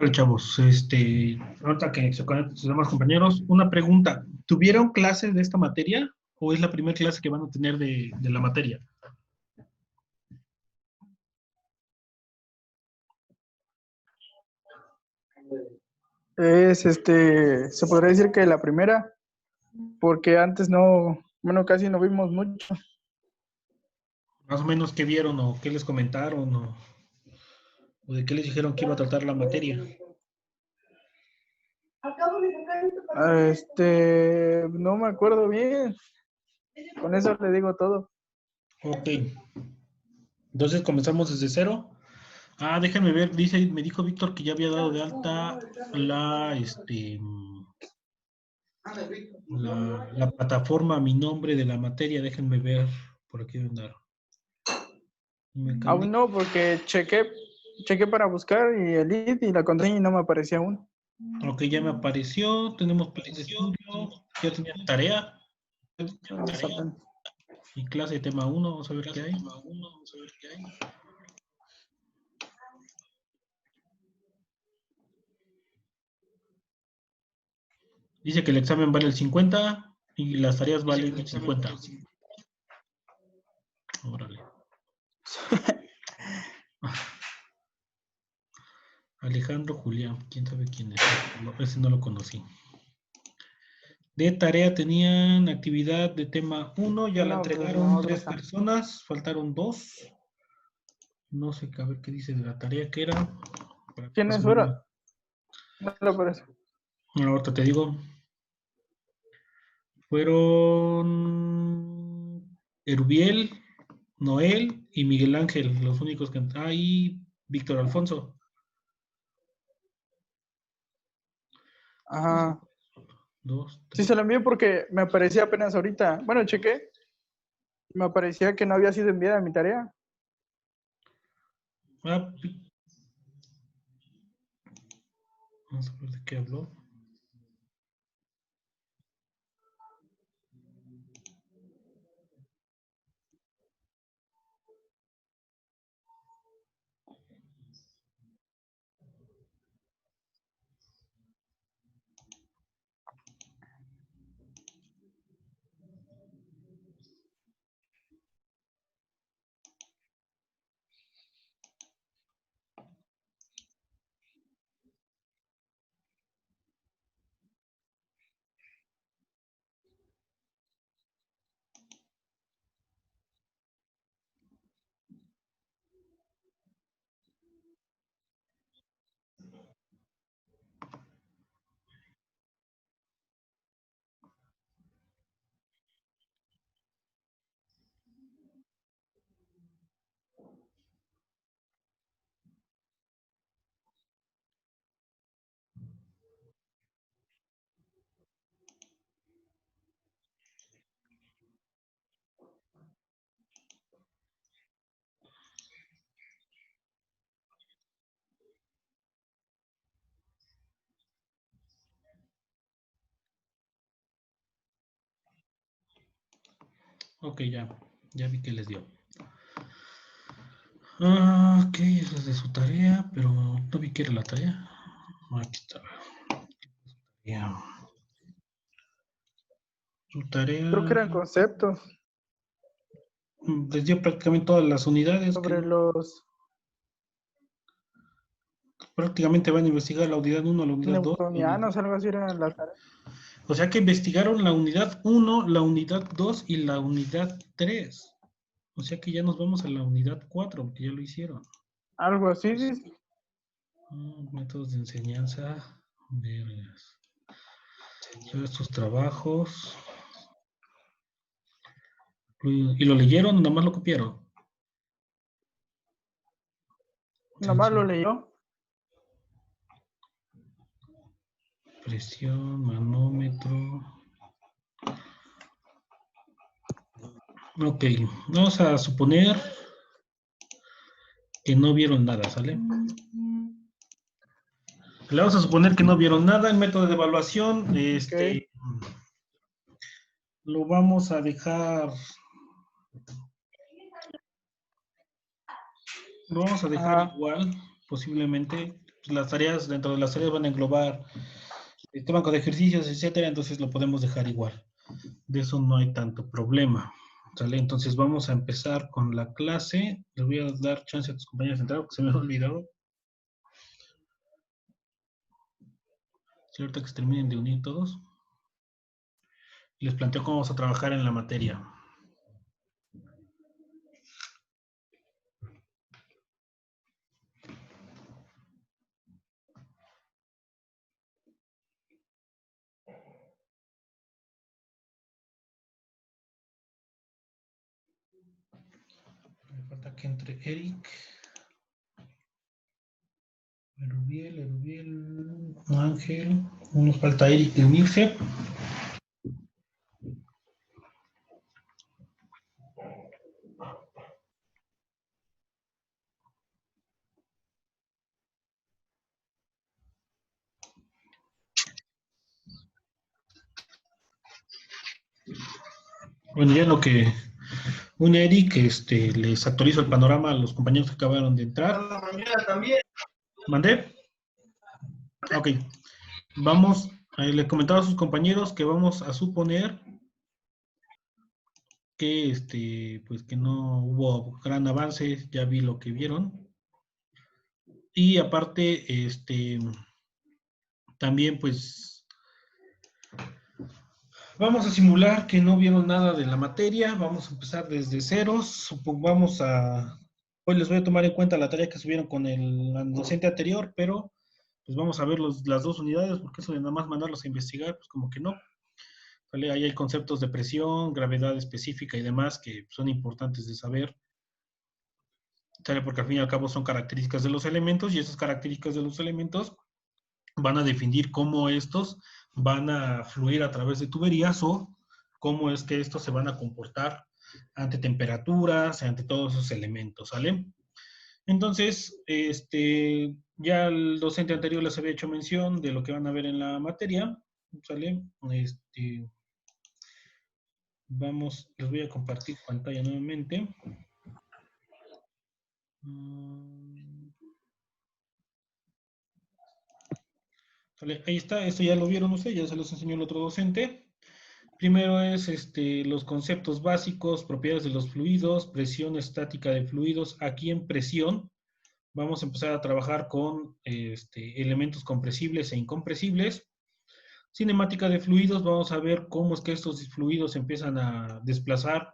Hola, chavos. Ahorita que se conecten sus demás compañeros, una pregunta. ¿Tuvieron clases de esta materia o es la primera clase que van a tener de la materia? Es se podría decir que la primera, porque antes no, bueno, casi no vimos mucho. Más o menos qué vieron o qué les comentaron o de qué les dijeron que iba a tratar la materia. No me acuerdo bien. Con eso le digo todo. Ok. Entonces comenzamos desde cero. Ah, déjenme ver, me dijo Víctor que ya había dado de alta la plataforma a mi nombre de la materia. Déjenme ver por aquí andar. Aún no, porque chequé para buscar y el ID y la contraseña y no me aparecía aún. Ok, ya me apareció. Tenemos plan de estudio. Ya tenía tarea y clase de tema 1. Vamos a ver qué hay. Dice que el examen vale el 50 y las tareas valen el 50. Órale. Alejandro Julián, quién sabe quién es. No, ese no lo conocí. De tarea tenían actividad de tema 1, ya la entregaron 3 personas, faltaron 2. No sé, a ver qué dice de la tarea que era. ¿Quiénes fueron? No lo aparece. Ahorita te digo. Fueron Erubiel, Noel y Miguel Ángel, los únicos que... Ah, y Víctor Alfonso. Ajá. 2, 3. Sí, se lo envié porque me aparecía apenas ahorita. Bueno, chequé. Me aparecía que no había sido enviada mi tarea. Ah, vamos a ver de qué habló. Ok, ya vi que les dio. Ok, esa es de su tarea, pero no vi que era la tarea. Aquí está. Su tarea Creo que eran conceptos les dio prácticamente todas las unidades. sobre los... prácticamente van a investigar la unidad 1, la unidad 2. Newtonianos, algo así era la tarea. O sea que investigaron la unidad 1, la unidad 2 y la unidad 3. O sea que ya nos vamos a la unidad 4, porque ya lo hicieron. Algo así, dice. Métodos de enseñanza. Vergas. Estos trabajos. ¿Y lo leyeron o nada más lo copiaron? Nada más lo leyó. Presión, manómetro. Ok, vamos a suponer que no vieron nada, ¿sale? Le vamos a suponer que no vieron nada. El método de evaluación, lo vamos a dejar. Lo vamos a dejar igual, posiblemente. Las tareas, dentro de las tareas van a englobar este banco de ejercicios, etcétera, entonces lo podemos dejar igual. De eso no hay tanto problema. ¿Sale? Entonces vamos a empezar con la clase. Les voy a dar chance a tus compañeros de entrar porque se me ha olvidado. Cierto que se terminen de unir todos. Les planteo cómo vamos a trabajar en la materia. Me falta que entre Eric. Erubiel, Ángel. Nos falta Eric de unirse. Bueno, ya en lo que un Eric les actualizo el panorama a los compañeros que acabaron de entrar. ¿Mandé? Ok. Vamos, le comentaba a sus compañeros que vamos a suponer que pues que no hubo gran avance, ya vi lo que vieron. Y aparte, también pues vamos a simular que no vieron nada de la materia, vamos a empezar desde ceros, hoy les voy a tomar en cuenta la tarea que subieron con el docente anterior, pero pues vamos a ver las dos unidades, porque eso de nada más mandarlos a investigar, pues como que no. ¿Vale? Ahí hay conceptos de presión, gravedad específica y demás que son importantes de saber. ¿Sale? Porque al fin y al cabo son características de los elementos y esas características de los elementos van a definir cómo estos van a fluir a través de tuberías o cómo es que estos se van a comportar ante temperaturas, ante todos esos elementos, ¿sale? Entonces, ya el docente anterior les había hecho mención de lo que van a ver en la materia, ¿sale? Vamos, les voy a compartir pantalla nuevamente. ¿Sale? Ahí está, esto ya lo vieron ustedes, ya se los enseñó el otro docente. Primero es los conceptos básicos, propiedades de los fluidos, presión estática de fluidos. Aquí en presión vamos a empezar a trabajar con elementos compresibles e incompresibles. Cinemática de fluidos, vamos a ver cómo es que estos fluidos empiezan a desplazar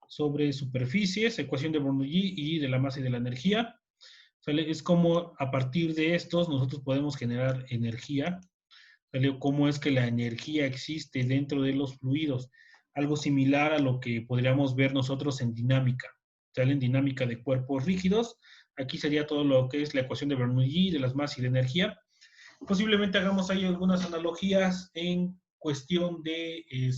sobre superficies, ecuación de Bernoulli y de la masa y de la energía. ¿Sale? Es como a partir de estos nosotros podemos generar energía. ¿Sale? Cómo es que la energía existe dentro de los fluidos. Algo similar a lo que podríamos ver nosotros en dinámica. ¿Sale? En dinámica de cuerpos rígidos. Aquí sería todo lo que es la ecuación de Bernoulli, de las masas y de energía. Posiblemente hagamos ahí algunas analogías en cuestión de ahí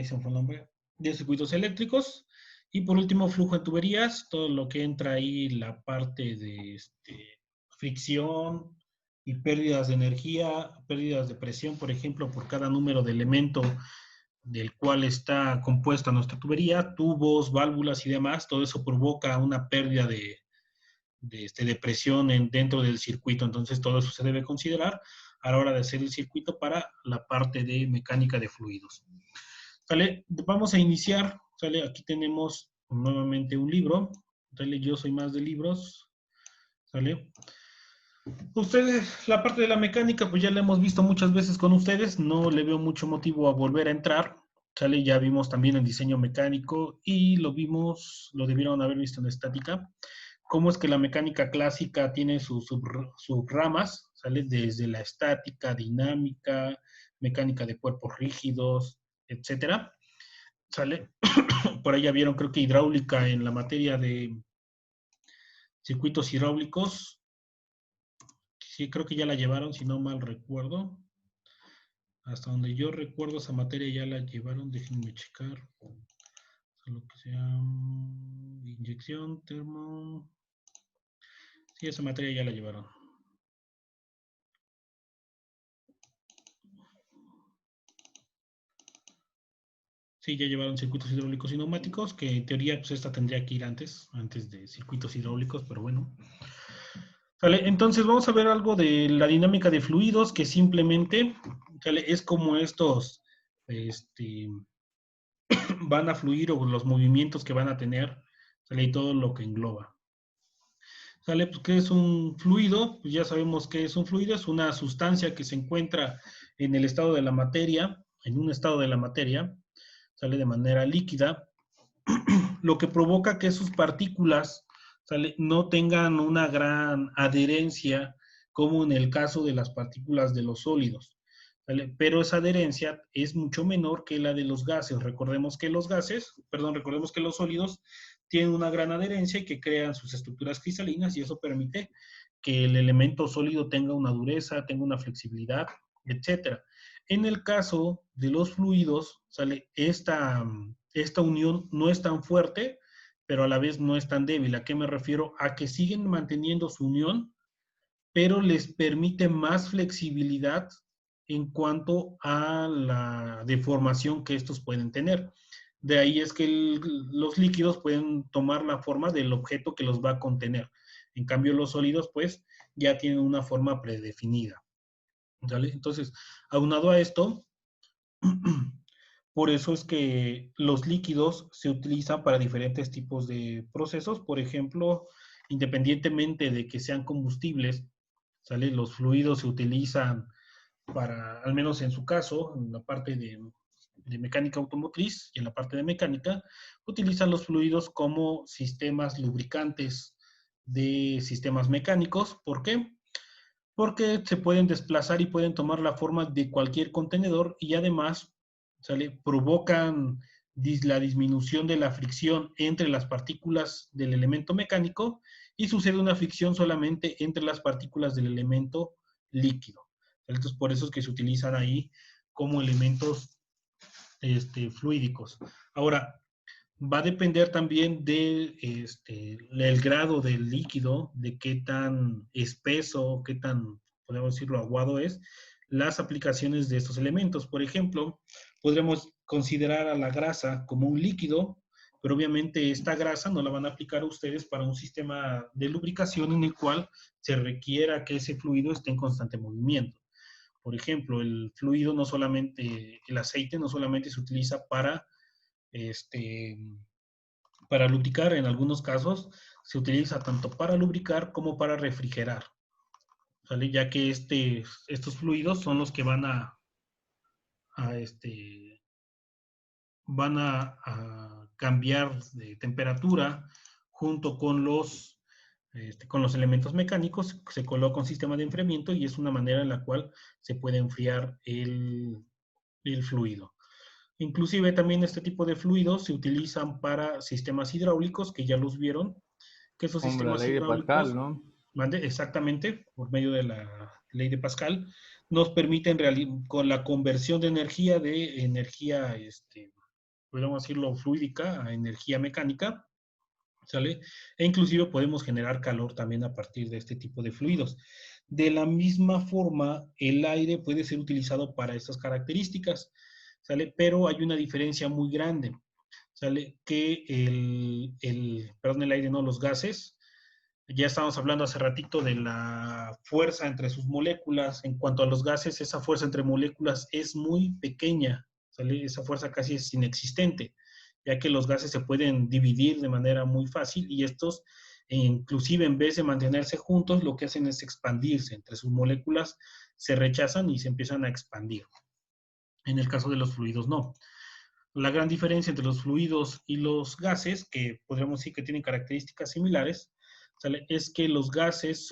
se me fue el nombre, de circuitos eléctricos. Y por último, flujo en tuberías, todo lo que entra ahí, la parte de fricción y pérdidas de energía, pérdidas de presión, por ejemplo, por cada número de elemento del cual está compuesta nuestra tubería, tubos, válvulas y demás, todo eso provoca una pérdida de presión dentro del circuito. Entonces, todo eso se debe considerar a la hora de hacer el circuito para la parte de mecánica de fluidos. ¿Sale? Vamos a iniciar. ¿Sale? Aquí tenemos nuevamente un libro. ¿sale? Yo soy más de libros, ¿sale? Ustedes, la parte de la mecánica, pues ya la hemos visto muchas veces con ustedes, no le veo mucho motivo a volver a entrar, ¿sale? Ya vimos también el diseño mecánico y lo vimos, lo debieron haber visto en estática, cómo es que la mecánica clásica tiene sus subramas, ¿sale? Desde la estática, dinámica, mecánica de cuerpos rígidos, etcétera, ¿sale? Por ahí ya vieron, creo que hidráulica en la materia de circuitos hidráulicos. Sí, creo que ya la llevaron, si no mal recuerdo. Hasta donde yo recuerdo esa materia ya la llevaron, déjenme checar. Lo que sea inyección, termo. Sí, esa materia ya la llevaron. Sí, ya llevaron circuitos hidráulicos y neumáticos, que en teoría pues esta tendría que ir antes de circuitos hidráulicos, pero bueno. ¿Sale? Entonces vamos a ver algo de la dinámica de fluidos, que simplemente, ¿sale? Es como estos van a fluir o los movimientos que van a tener, ¿sale? Y todo lo que engloba. ¿Sale? Pues, ¿qué es un fluido? Pues ya sabemos qué es un fluido, es una sustancia que se encuentra en el estado de la materia, en un estado de la materia, sale de manera líquida, lo que provoca que sus partículas, ¿sale? No tengan una gran adherencia como en el caso de las partículas de los sólidos, ¿sale? Pero esa adherencia es mucho menor que la de los gases. Recordemos que recordemos que los sólidos tienen una gran adherencia y que crean sus estructuras cristalinas y eso permite que el elemento sólido tenga una dureza, tenga una flexibilidad, etcétera. En el caso de los fluidos, ¿sale? Esta unión no es tan fuerte, pero a la vez no es tan débil. ¿A qué me refiero? A que siguen manteniendo su unión, pero les permite más flexibilidad en cuanto a la deformación que estos pueden tener. De ahí es que los líquidos pueden tomar la forma del objeto que los va a contener. En cambio, los sólidos, pues, ya tienen una forma predefinida. ¿Vale? Entonces, aunado a esto, por eso es que los líquidos se utilizan para diferentes tipos de procesos. Por ejemplo, independientemente de que sean combustibles, ¿sale? Los fluidos se utilizan para, al menos en su caso, en la parte de mecánica automotriz y en la parte de mecánica, utilizan los fluidos como sistemas lubricantes de sistemas mecánicos. ¿Por qué? Porque se pueden desplazar y pueden tomar la forma de cualquier contenedor y además, ¿sale? Provocan la disminución de la fricción entre las partículas del elemento mecánico y sucede una fricción solamente entre las partículas del elemento líquido. Entonces, por eso es que se utilizan ahí como elementos fluídicos. Ahora, va a depender también del grado del líquido, de qué tan espeso, qué tan, podemos decirlo, aguado es, las aplicaciones de estos elementos. Por ejemplo, podremos considerar a la grasa como un líquido, pero obviamente esta grasa no la van a aplicar a ustedes para un sistema de lubricación en el cual se requiera que ese fluido esté en constante movimiento. Por ejemplo, el fluido no solamente, el aceite no solamente se utiliza este, para lubricar, en algunos casos se utiliza tanto para lubricar como para refrigerar, ¿sale? Ya que estos fluidos son los que a este, van a cambiar de temperatura junto con los elementos mecánicos, se coloca un sistema de enfriamiento y es una manera en la cual se puede enfriar el fluido. Inclusive también este tipo de fluidos se utilizan para sistemas hidráulicos, que ya los vieron, que esos Como la sistemas ley de Pascal, hidráulicos, ¿no? exactamente, por medio de la ley de Pascal, nos permiten con la conversión de energía, podríamos decirlo, fluídica a energía mecánica, ¿sale? E inclusive podemos generar calor también a partir de este tipo de fluidos. De la misma forma, el aire puede ser utilizado para estas características, ¿sale? Pero hay una diferencia muy grande, ¿sale? Que perdón, el aire no, los gases, ya estábamos hablando hace ratito de la fuerza entre sus moléculas. En cuanto a los gases, esa fuerza entre moléculas es muy pequeña, ¿sale? Esa fuerza casi es inexistente. ya que los gases se pueden dividir de manera muy fácil y estos, inclusive en vez de mantenerse juntos, lo que hacen es expandirse. Entre sus moléculas se rechazan y se empiezan a expandir. En el caso de los fluidos, no. La gran diferencia entre los fluidos y los gases, que podríamos decir que tienen características similares, ¿sale? Es que los gases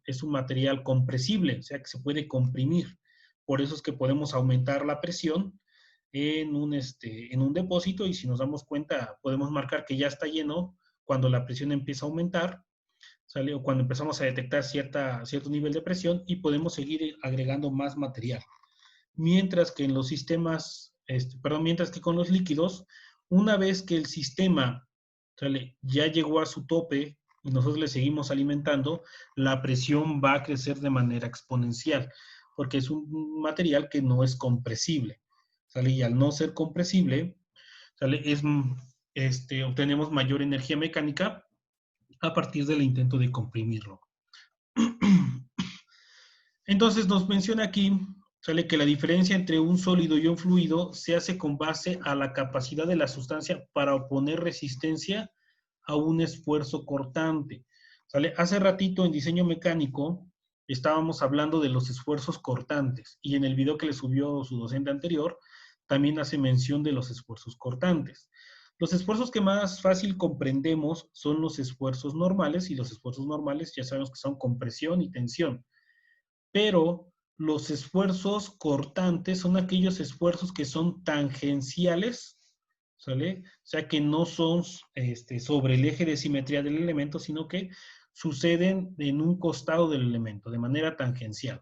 es un material compresible, o sea que se puede comprimir. Por eso es que podemos aumentar la presión en un depósito y si nos damos cuenta podemos marcar que ya está lleno cuando la presión empieza a aumentar, ¿sale? O cuando empezamos a detectar cierto nivel de presión y podemos seguir agregando más material. Mientras que en los sistemas, mientras que con los líquidos, una vez que el sistema, ¿sale?, ya llegó a su tope y nosotros le seguimos alimentando, la presión va a crecer de manera exponencial, porque es un material que no es compresible, ¿sale? Y al no ser compresible, ¿sale?, obtenemos mayor energía mecánica a partir del intento de comprimirlo. Entonces nos menciona aquí, ¿sale?, que la diferencia entre un sólido y un fluido se hace con base a la capacidad de la sustancia para oponer resistencia a un esfuerzo cortante. ¿Sale? Hace ratito en diseño mecánico estábamos hablando de los esfuerzos cortantes y en el video que le subió su docente anterior también hace mención de los esfuerzos cortantes. Los esfuerzos que más fácil comprendemos son los esfuerzos normales y los esfuerzos normales ya sabemos que son compresión y tensión. Pero los esfuerzos cortantes son aquellos esfuerzos que son tangenciales, ¿sale? O sea, que no son sobre el eje de simetría del elemento, sino que suceden en un costado del elemento, de manera tangencial.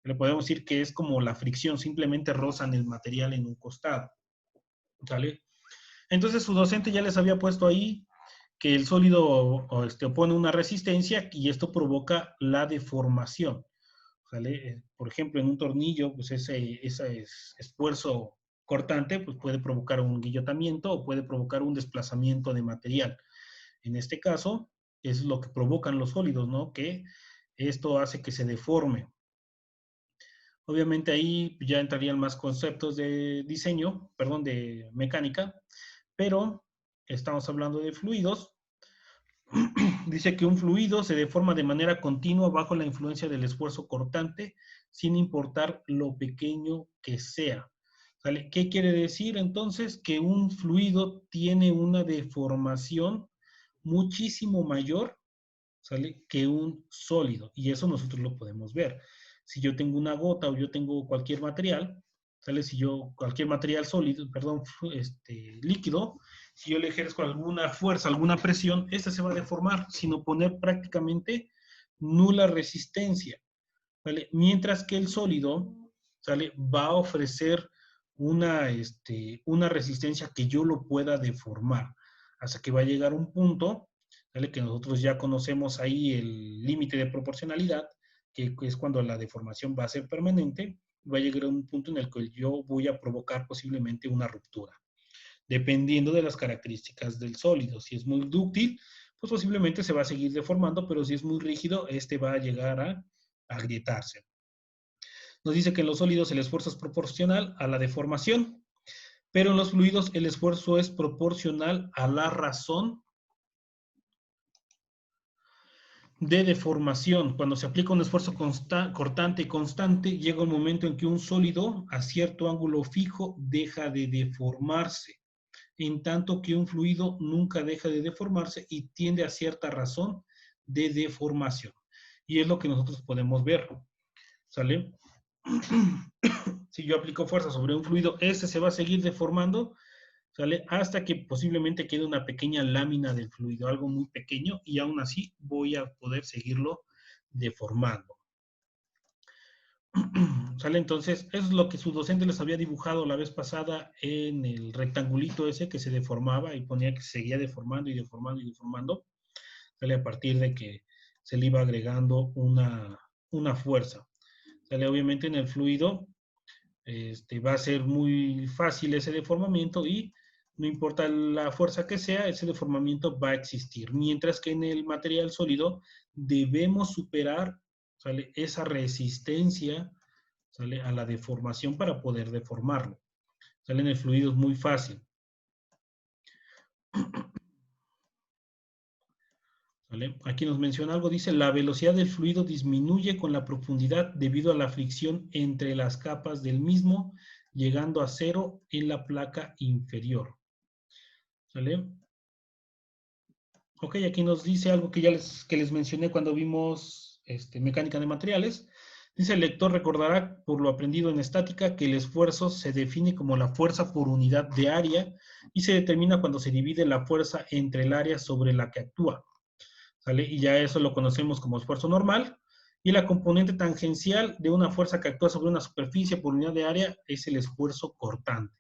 Le podemos decir que es como la fricción, simplemente rozan el material en un costado, ¿sale? Entonces su docente ya les había puesto ahí que el sólido opone una resistencia y esto provoca la deformación. ¿Sale? Por ejemplo, en un tornillo, pues ese esfuerzo cortante pues puede provocar un guillotamiento o puede provocar un desplazamiento de material. En este caso, es lo que provocan los sólidos, ¿no? Que esto hace que se deforme. Obviamente ahí ya entrarían más conceptos de diseño, perdón, de mecánica, pero estamos hablando de fluidos. Dice que un fluido se deforma de manera continua bajo la influencia del esfuerzo cortante, sin importar lo pequeño que sea. ¿Sale? ¿Qué quiere decir entonces? Que un fluido tiene una deformación muchísimo mayor, ¿sale?, que un sólido. Y eso nosotros lo podemos ver. Si yo tengo una gota o yo tengo cualquier material, ¿sale? Si yo, cualquier material sólido, perdón, líquido, si yo le ejerzo alguna fuerza, alguna presión, esta se va a deformar sin oponer prácticamente nula resistencia, ¿vale? Mientras que el sólido, ¿sale?, va a ofrecer una resistencia que yo lo pueda deformar, hasta que va a llegar un punto, ¿vale?, que nosotros ya conocemos ahí el límite de proporcionalidad, que es cuando la deformación va a ser permanente, va a llegar a un punto en el que yo voy a provocar posiblemente una ruptura, dependiendo de las características del sólido. Si es muy dúctil, pues posiblemente se va a seguir deformando, pero si es muy rígido, va a llegar a agrietarse. Nos dice que en los sólidos el esfuerzo es proporcional a la deformación, pero en los fluidos el esfuerzo es proporcional a la razón de deformación. Cuando se aplica un esfuerzo cortante y constante, llega un momento en que un sólido a cierto ángulo fijo deja de deformarse, en tanto que un fluido nunca deja de deformarse y tiende a cierta razón de deformación. Y es lo que nosotros podemos ver, ¿sale? Si yo aplico fuerza sobre un fluido, este se va a seguir deformando, ¿sale?, hasta que posiblemente quede una pequeña lámina del fluido, algo muy pequeño, y aún así voy a poder seguirlo deformando. ¿Sale? Entonces, eso es lo que su docente les había dibujado la vez pasada en el rectangulito ese que se deformaba y ponía que se seguía deformando y deformando y deformando, ¿sale?, a partir de que se le iba agregando una fuerza. ¿Sale? Obviamente en el fluido va a ser muy fácil ese deformamiento y no importa la fuerza que sea, ese deformamiento va a existir. Mientras que en el material sólido debemos superar, ¿sale?, esa resistencia, ¿sale?, a la deformación para poder deformarlo. ¿Sale? En el fluido es muy fácil. ¿Vale? Aquí nos menciona algo, dice, la velocidad del fluido disminuye con la profundidad debido a la fricción entre las capas del mismo, llegando a cero en la placa inferior. ¿Vale? Ok, aquí nos dice algo que ya les mencioné cuando vimos mecánica de materiales. Dice, el lector recordará por lo aprendido en estática que el esfuerzo se define como la fuerza por unidad de área y se determina cuando se divide la fuerza entre el área sobre la que actúa. ¿Sale? Y ya eso lo conocemos como esfuerzo normal. Y la componente tangencial de una fuerza que actúa sobre una superficie por unidad de área es el esfuerzo cortante.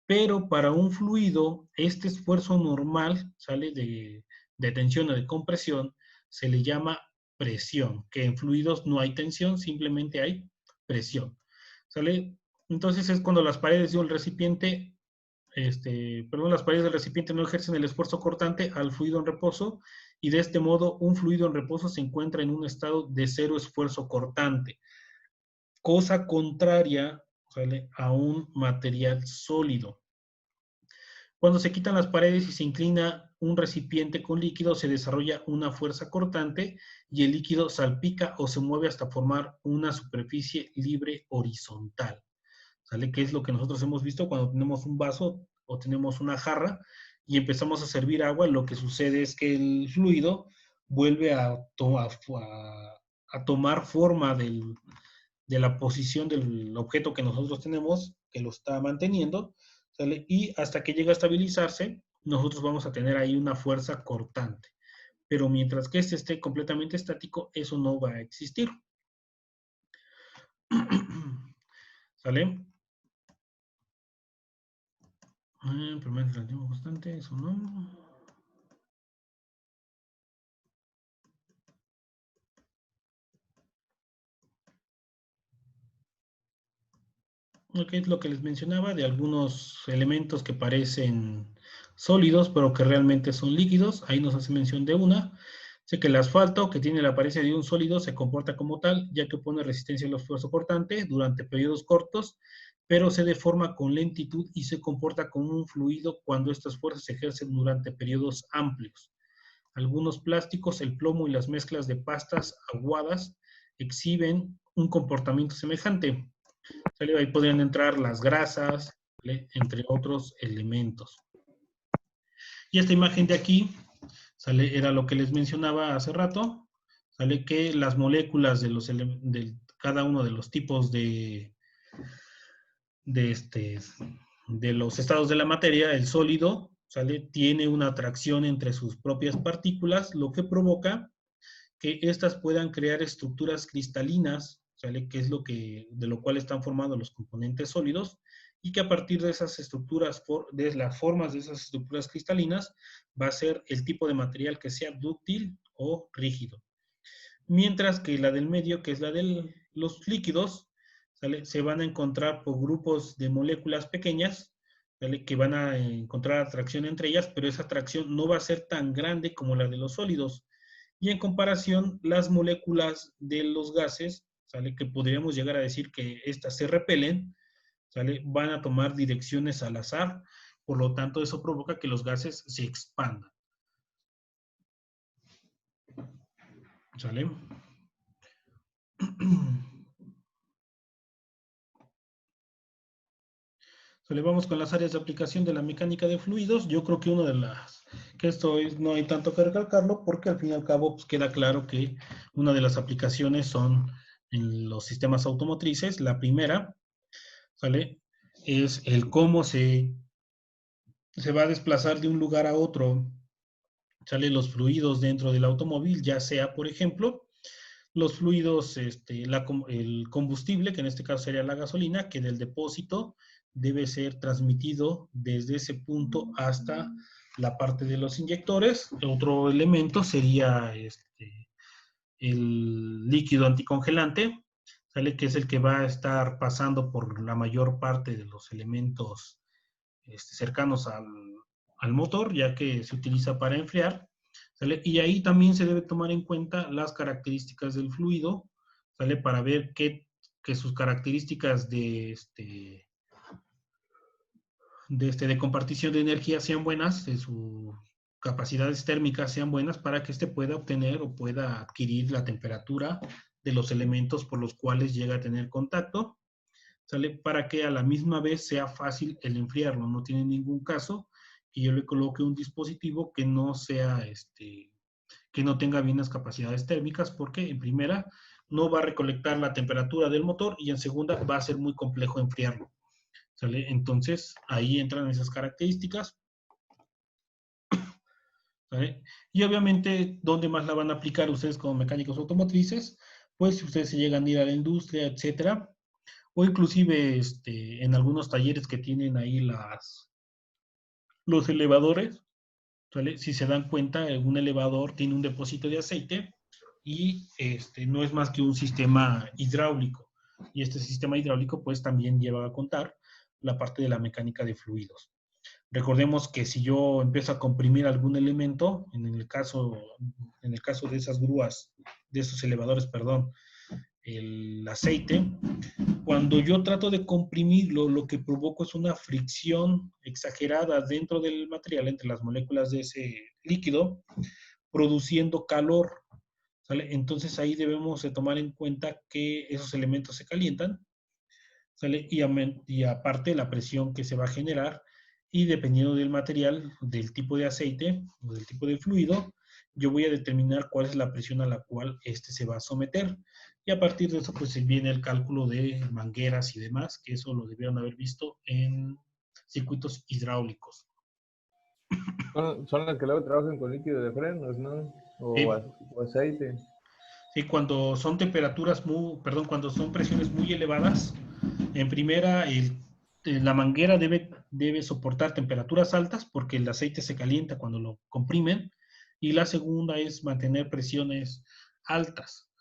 Pero para un fluido, este esfuerzo normal, ¿sale? De tensión o de compresión, se le llama presión, que en fluidos no hay tensión, simplemente hay presión. ¿Sale? Entonces es cuando las paredes de un recipiente, las paredes del recipiente no ejercen el esfuerzo cortante al fluido en reposo y de este modo un fluido en reposo se encuentra en un estado de cero esfuerzo cortante, cosa contraria, ¿sale? A un material sólido. Cuando se quitan las paredes y se inclina un recipiente con líquido, se desarrolla una fuerza cortante y el líquido salpica o se mueve hasta formar una superficie libre horizontal. ¿Sale? Que es lo que nosotros hemos visto cuando tenemos un vaso o tenemos una jarra y empezamos a servir agua, lo que sucede es que el fluido vuelve a tomar forma de la posición del objeto que nosotros tenemos, que lo está manteniendo, ¿sale? Y hasta que llega a estabilizarse, nosotros vamos a tener ahí una fuerza cortante. Pero mientras que este esté completamente estático, eso no va a existir. ¿Sale? Primer relativo constante, eso no. Ok, es lo que les mencionaba de algunos elementos que parecen sólidos, pero que realmente son líquidos. Ahí nos hace mención de una. Sé que el asfalto, que tiene la apariencia de un sólido, se comporta como tal, ya que opone resistencia al esfuerzo cortante durante periodos cortos, pero se deforma con lentitud y se comporta como un fluido cuando estas fuerzas se ejercen durante periodos amplios. Algunos plásticos, el plomo y las mezclas de pastas aguadas exhiben un comportamiento semejante. ¿Sale? Ahí podrían entrar las grasas, ¿vale? Entre otros elementos. Y esta imagen de aquí, ¿sale? Era lo que les mencionaba hace rato, ¿sale? Que las moléculas de cada uno de los tipos de, de los estados de la materia, el sólido, ¿sale? Tiene una atracción entre sus propias partículas, lo que provoca que éstas puedan crear estructuras cristalinas, ¿sale? Que es de lo cual están formados los componentes sólidos, y que a partir de esas estructuras, de las formas de esas estructuras cristalinas, va a ser el tipo de material que sea dúctil o rígido. Mientras que la del medio, que es la de los líquidos, ¿sale? Se van a encontrar por grupos de moléculas pequeñas, ¿sale? Que van a encontrar atracción entre ellas, pero esa atracción no va a ser tan grande como la de los sólidos. Y en comparación, las moléculas de los gases, ¿sale? Que podríamos llegar a decir que estas se repelen, ¿sale? Van a tomar direcciones al azar, por lo tanto eso provoca que los gases se expandan. ¿Sale? ¿Sale? Vamos con las áreas de aplicación de la mecánica de fluidos. Yo creo que una de las, que no hay tanto que recalcarlo, porque al fin y al cabo pues, queda claro que una de las aplicaciones son en los sistemas automotrices. La primera, ¿sale? Es el cómo se va a desplazar de un lugar a otro, salen los fluidos dentro del automóvil, ya sea, por ejemplo, los fluidos, el combustible, que en este caso sería la gasolina, que del depósito debe ser transmitido desde ese punto hasta la parte de los inyectores. Otro elemento sería el líquido anticongelante, ¿sale? Que es el que va a estar pasando por la mayor parte de los elementos cercanos al motor, ya que se utiliza para enfriar, ¿sale? Y ahí también se debe tomar en cuenta las características del fluido, ¿sale? Para ver que sus características de compartición de energía sean buenas, de sus capacidades térmicas sean buenas para que éste pueda obtener o pueda adquirir la temperatura de los elementos por los cuales llega a tener contacto, ¿sale? Para que a la misma vez sea fácil el enfriarlo. No tiene ningún caso que yo le coloque un dispositivo que no sea, que no tenga bien las capacidades térmicas, porque en primera no va a recolectar la temperatura del motor y en segunda va a ser muy complejo enfriarlo, ¿sale? Entonces ahí entran esas características, ¿sale? Y obviamente, ¿dónde más la van a aplicar ustedes como mecánicos automotrices? Pues si ustedes se llegan a ir a la industria, etcétera, o inclusive en algunos talleres que tienen ahí los elevadores, ¿sale? Si se dan cuenta, un elevador tiene un depósito de aceite y no es más que un sistema hidráulico. Y este sistema hidráulico pues también lleva a contar la parte de la mecánica de fluidos. Recordemos que si yo empiezo a comprimir algún elemento, en el caso de esas grúas, de esos elevadores, perdón, el aceite, cuando yo trato de comprimirlo, lo que provoco es una fricción exagerada dentro del material, entre las moléculas de ese líquido, produciendo calor, ¿sale? Entonces ahí debemos de tomar en cuenta que esos elementos se calientan, ¿sale? Y aparte la presión que se va a generar, y dependiendo del material, del tipo de aceite o del tipo de fluido, yo voy a determinar cuál es la presión a la cual este se va a someter. Y a partir de eso, pues viene el cálculo de mangueras y demás, que eso lo debieron haber visto en circuitos hidráulicos. Son las que luego trabajan con líquido de frenos, ¿no? Sí, O aceite. sí, cuando son temperaturas muy, perdón, cuando son presiones muy elevadas, en primera, la manguera debe soportar temperaturas altas porque el aceite se calienta cuando lo comprimen. Y la segunda es mantener presiones altas.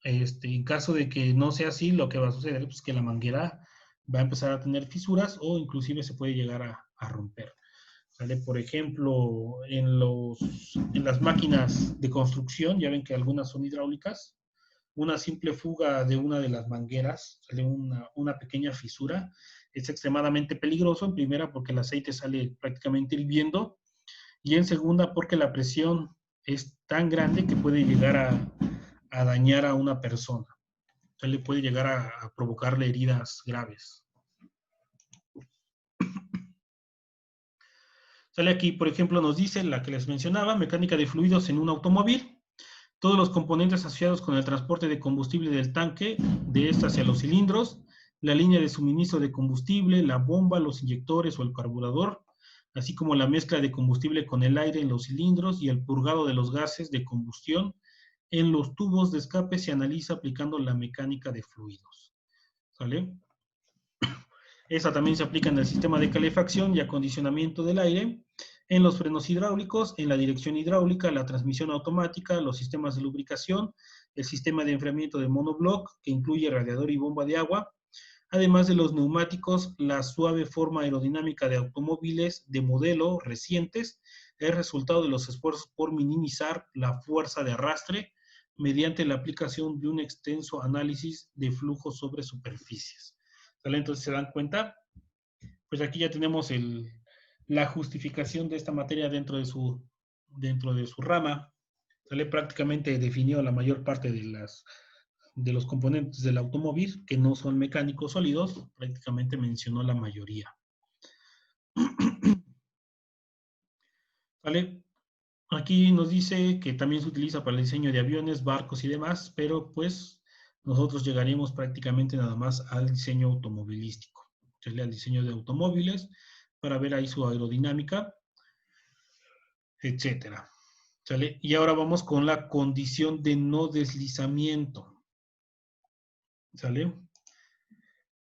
En caso de que no sea así, lo que va a suceder es que la manguera va a empezar a tener fisuras o inclusive se puede llegar a romper. ¿Sale? Por ejemplo, en las máquinas de construcción, ya ven que algunas son hidráulicas, una simple fuga de una de las mangueras, sale una pequeña fisura, es extremadamente peligroso, en primera porque el aceite sale prácticamente hirviendo, y en segunda porque la presión es tan grande que puede llegar a dañar a una persona. Se le puede llegar a provocarle heridas graves. Sale aquí, por ejemplo, nos dice la que les mencionaba, mecánica de fluidos en un automóvil. Todos los componentes asociados con el transporte de combustible del tanque, de esta hacia los cilindros, la línea de suministro de combustible, la bomba, los inyectores o el carburador, así como la mezcla de combustible con el aire en los cilindros y el purgado de los gases de combustión en los tubos de escape se analiza aplicando la mecánica de fluidos. ¿Sale? Esa también se aplica en el sistema de calefacción y acondicionamiento del aire, en los frenos hidráulicos, en la dirección hidráulica, la transmisión automática, los sistemas de lubricación, el sistema de enfriamiento de monobloc, que incluye radiador y bomba de agua, además de los neumáticos, la suave forma aerodinámica de automóviles de modelo recientes es resultado de los esfuerzos por minimizar la fuerza de arrastre mediante la aplicación de un extenso análisis de flujo sobre superficies. ¿Sale? Entonces se dan cuenta, pues aquí ya tenemos la justificación de esta materia dentro de su rama. ¿Sale? Prácticamente definió la mayor parte de los componentes del automóvil que no son mecánicos sólidos, prácticamente mencionó la mayoría. ¿Vale? Aquí nos dice que también se utiliza para el diseño de aviones, barcos y demás, pero pues nosotros llegaremos prácticamente nada más al diseño automovilístico, ¿sale? Al diseño de automóviles para ver ahí su aerodinámica, etcétera. ¿Sale? Y ahora vamos con la condición de no deslizamiento. ¿Sale?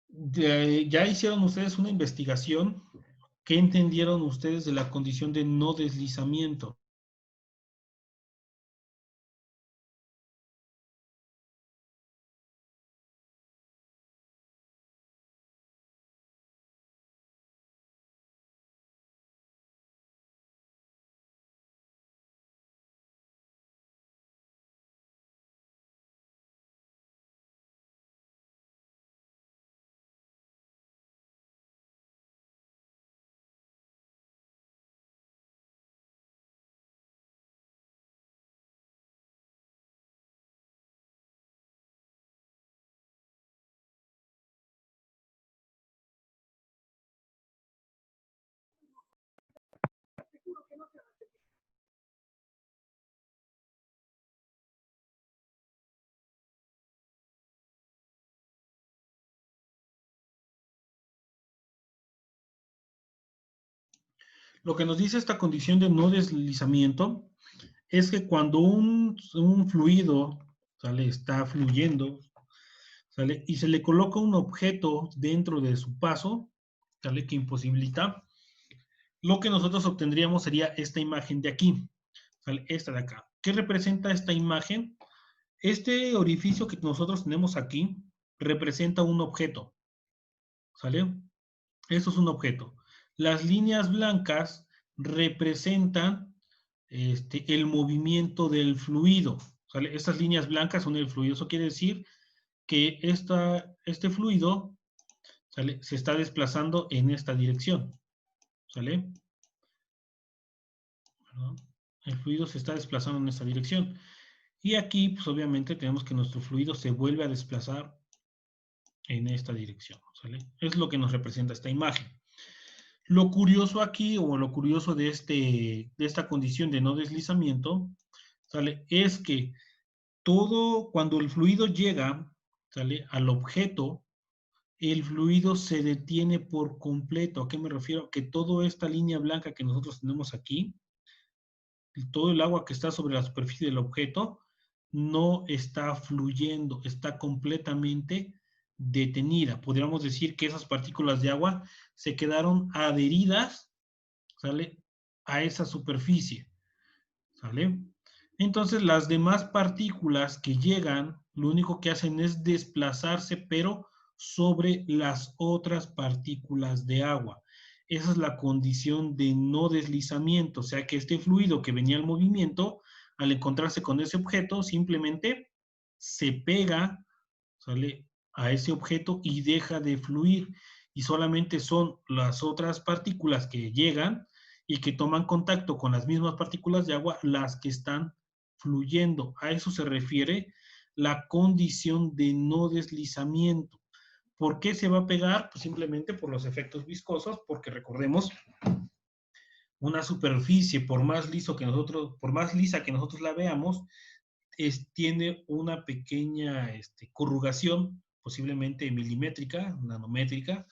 Ya hicieron ustedes una investigación. ¿Qué entendieron ustedes de la condición de no deslizamiento? Lo que nos dice esta condición de no deslizamiento es que cuando un fluido, ¿sale?, está fluyendo, ¿sale?, y se le coloca un objeto dentro de su paso, ¿sale?, que imposibilita, lo que nosotros obtendríamos sería esta imagen de aquí, ¿sale?, esta de acá. ¿Qué representa esta imagen? Este orificio que nosotros tenemos aquí representa un objeto, ¿sale? Eso es un objeto. Las líneas blancas representan el movimiento del fluido, ¿sale? Estas líneas blancas son el fluido. Eso quiere decir que este fluido, ¿sale?, se está desplazando en esta dirección, ¿sale? ¿No? El fluido se está desplazando en esta dirección. Y aquí, pues obviamente, tenemos que nuestro fluido se vuelve a desplazar en esta dirección, ¿sale? Es lo que nos representa esta imagen. Lo curioso aquí, o lo curioso de esta condición de no deslizamiento, ¿sale?, es que cuando el fluido llega, ¿sale?, al objeto, el fluido se detiene por completo. ¿A qué me refiero? Que toda esta línea blanca que nosotros tenemos aquí, todo el agua que está sobre la superficie del objeto, no está fluyendo, está completamente detenida. Podríamos decir que esas partículas de agua se quedaron adheridas, ¿sale?, a esa superficie, ¿sale? Entonces, las demás partículas que llegan, lo único que hacen es desplazarse, pero sobre las otras partículas de agua. Esa es la condición de no deslizamiento, o sea que este fluido que venía al movimiento, al encontrarse con ese objeto, simplemente se pega, ¿sale?, a ese objeto y deja de fluir. Y solamente son las otras partículas que llegan y que toman contacto con las mismas partículas de agua las que están fluyendo. A eso se refiere la condición de no deslizamiento. ¿Por qué se va a pegar? Pues simplemente por los efectos viscosos, porque recordemos, una superficie, por más lisa que nosotros la veamos, tiene una pequeña corrugación, posiblemente milimétrica, nanométrica,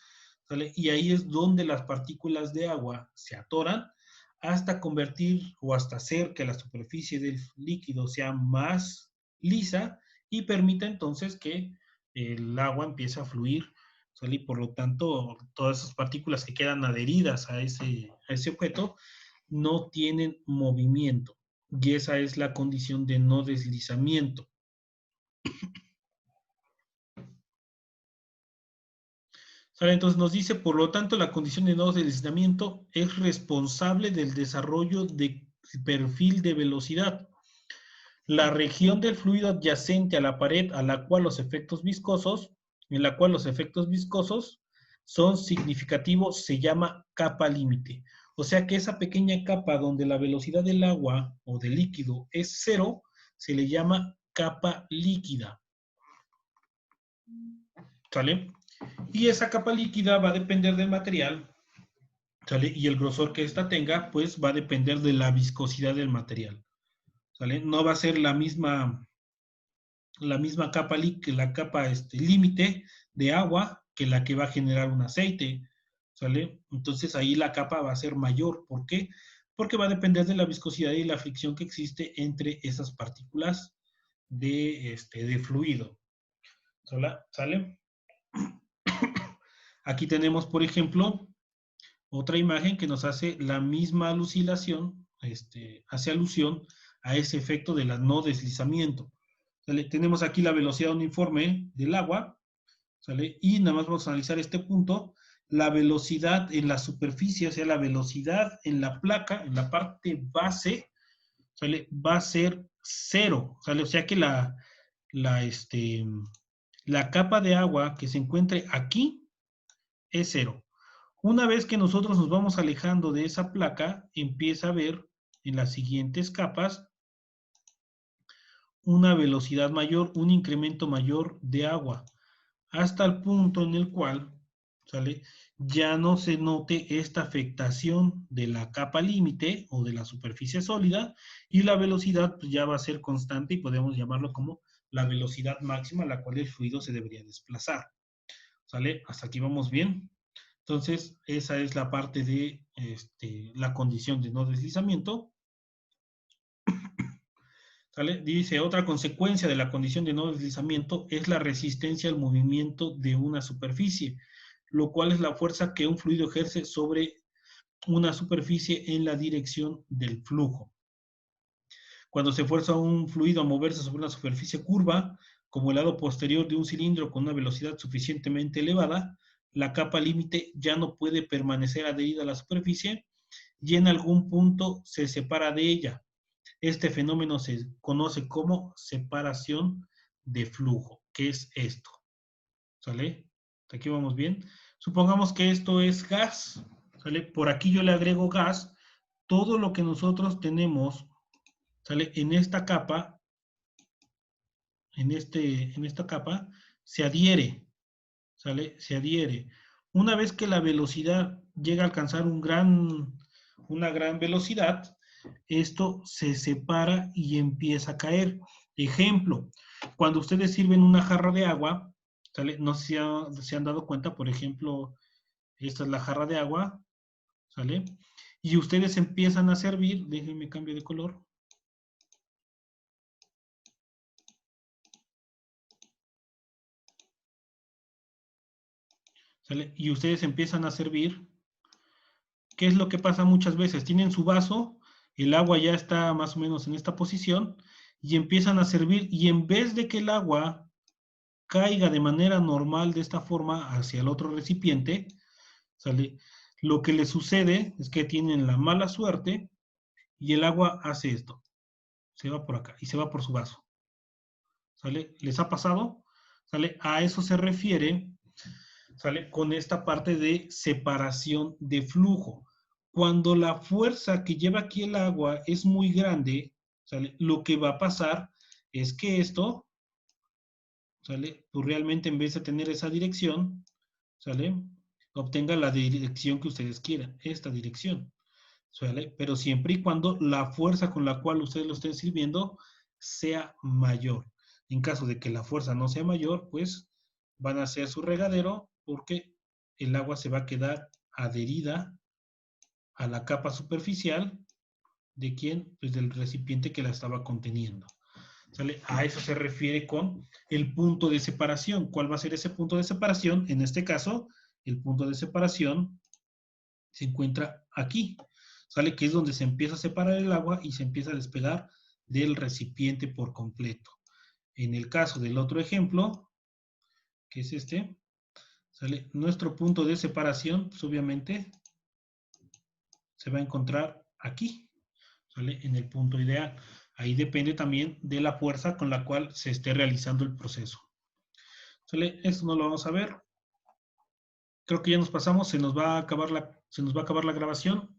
¿sale? Y ahí es donde las partículas de agua se atoran hasta convertir o hasta hacer que la superficie del líquido sea más lisa y permita entonces que el agua empiece a fluir, ¿sale? Y por lo tanto, todas esas partículas que quedan adheridas a ese objeto no tienen movimiento. Y esa es la condición de no deslizamiento. ¿Sale? Entonces nos dice, por lo tanto, la condición de no deslizamiento es responsable del desarrollo de perfil de velocidad. La región del fluido adyacente a la pared en la cual los efectos viscosos son significativos se llama capa límite. O sea que esa pequeña capa donde la velocidad del agua o del líquido es 0, se le llama capa líquida. ¿Sale? Y esa capa líquida va a depender del material, ¿sale? Y el grosor que ésta tenga, pues va a depender de la viscosidad del material, ¿sale? No va a ser la misma capa límite de agua que la que va a generar un aceite, ¿sale? Entonces ahí la capa va a ser mayor. ¿Por qué? Porque va a depender de la viscosidad y la fricción que existe entre esas partículas de fluido, ¿sale? Aquí tenemos, por ejemplo, otra imagen que nos hace la misma alucinación, hace alusión a ese efecto de la no deslizamiento. ¿Sale? Tenemos aquí la velocidad uniforme del agua, ¿sale? Y nada más vamos a analizar este punto. La velocidad en la superficie, o sea, la velocidad en la placa, en la parte base, ¿sale?, va a ser 0, ¿sale? O sea que la capa de agua que se encuentre aquí es 0. Una vez que nosotros nos vamos alejando de esa placa, empieza a haber en las siguientes capas una velocidad mayor, un incremento mayor de agua, hasta el punto en el cual, ¿sale?, ya no se note esta afectación de la capa límite o de la superficie sólida y la velocidad pues, ya va a ser constante y podemos llamarlo como la velocidad máxima a la cual el fluido se debería desplazar. ¿Sale? Hasta aquí vamos bien. Entonces, esa es la parte de la condición de no deslizamiento. ¿Sale? Dice, otra consecuencia de la condición de no deslizamiento es la resistencia al movimiento de una superficie, lo cual es la fuerza que un fluido ejerce sobre una superficie en la dirección del flujo. Cuando se fuerza un fluido a moverse sobre una superficie curva, como el lado posterior de un cilindro con una velocidad suficientemente elevada, la capa límite ya no puede permanecer adherida a la superficie y en algún punto se separa de ella. Este fenómeno se conoce como separación de flujo. ¿Qué es esto? ¿Sale? ¿Hasta aquí vamos bien? Supongamos que esto es gas. ¿Sale? Por aquí yo le agrego gas. Todo lo que nosotros tenemos, ¿sale? En esta capa, en esta capa, se adhiere. ¿Sale? Se adhiere. Una vez que la velocidad llega a alcanzar una gran velocidad, esto se separa y empieza a caer. Ejemplo, cuando ustedes sirven una jarra de agua, ¿sale? No sé si se han dado cuenta, por ejemplo, esta es la jarra de agua, ¿sale? Y ustedes empiezan a servir, déjenme cambio de color. ¿Sale? Y ustedes empiezan a servir. ¿Qué es lo que pasa muchas veces? Tienen su vaso, el agua ya está más o menos en esta posición y empiezan a servir y en vez de que el agua caiga de manera normal de esta forma hacia el otro recipiente, ¿sale? Lo que le sucede es que tienen la mala suerte y el agua hace esto. Se va por acá y se va por su vaso. ¿Sale? ¿Les ha pasado? ¿Sale? A eso se refiere, ¿sale? Con esta parte de separación de flujo. Cuando la fuerza que lleva aquí el agua es muy grande, ¿sale? Lo que va a pasar es que esto, ¿sale? Pues realmente en vez de tener esa dirección, ¿sale? Obtenga la dirección que ustedes quieran, esta dirección, ¿sale? Pero siempre y cuando la fuerza con la cual ustedes lo estén sirviendo sea mayor. En caso de que la fuerza no sea mayor, pues van a hacer su regadero porque el agua se va a quedar adherida a la capa superficial de quién, pues del recipiente que la estaba conteniendo. ¿Sale? A eso se refiere con el punto de separación. ¿Cuál va a ser ese punto de separación? En este caso, el punto de separación se encuentra aquí, ¿sale? Que es donde se empieza a separar el agua y se empieza a despegar del recipiente por completo. En el caso del otro ejemplo, que es este, ¿sale? Nuestro punto de separación, pues obviamente, se va a encontrar aquí, ¿sale? En el punto ideal. Ahí depende también de la fuerza con la cual se esté realizando el proceso. ¿Sale? Esto no lo vamos a ver. Creo que ya nos pasamos, se nos va a acabar la grabación.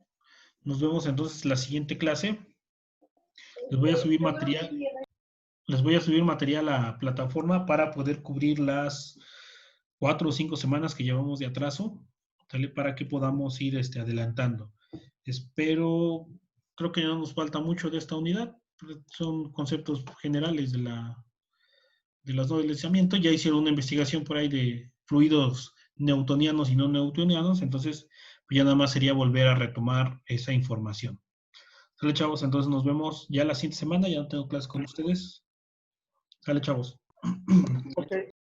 Nos vemos entonces en la siguiente clase. Les voy a subir material a plataforma para poder cubrir las 4 o 5 semanas que llevamos de atraso, ¿sale? Para que podamos ir adelantando. Creo que ya no nos falta mucho de esta unidad. Son conceptos generales de los no deslizamientos. Ya hicieron una investigación por ahí de fluidos newtonianos y no newtonianos, entonces pues ya nada más sería volver a retomar esa información. Sale, chavos, entonces nos vemos ya la siguiente semana, ya no tengo clases con ustedes. Sale, chavos. Ok.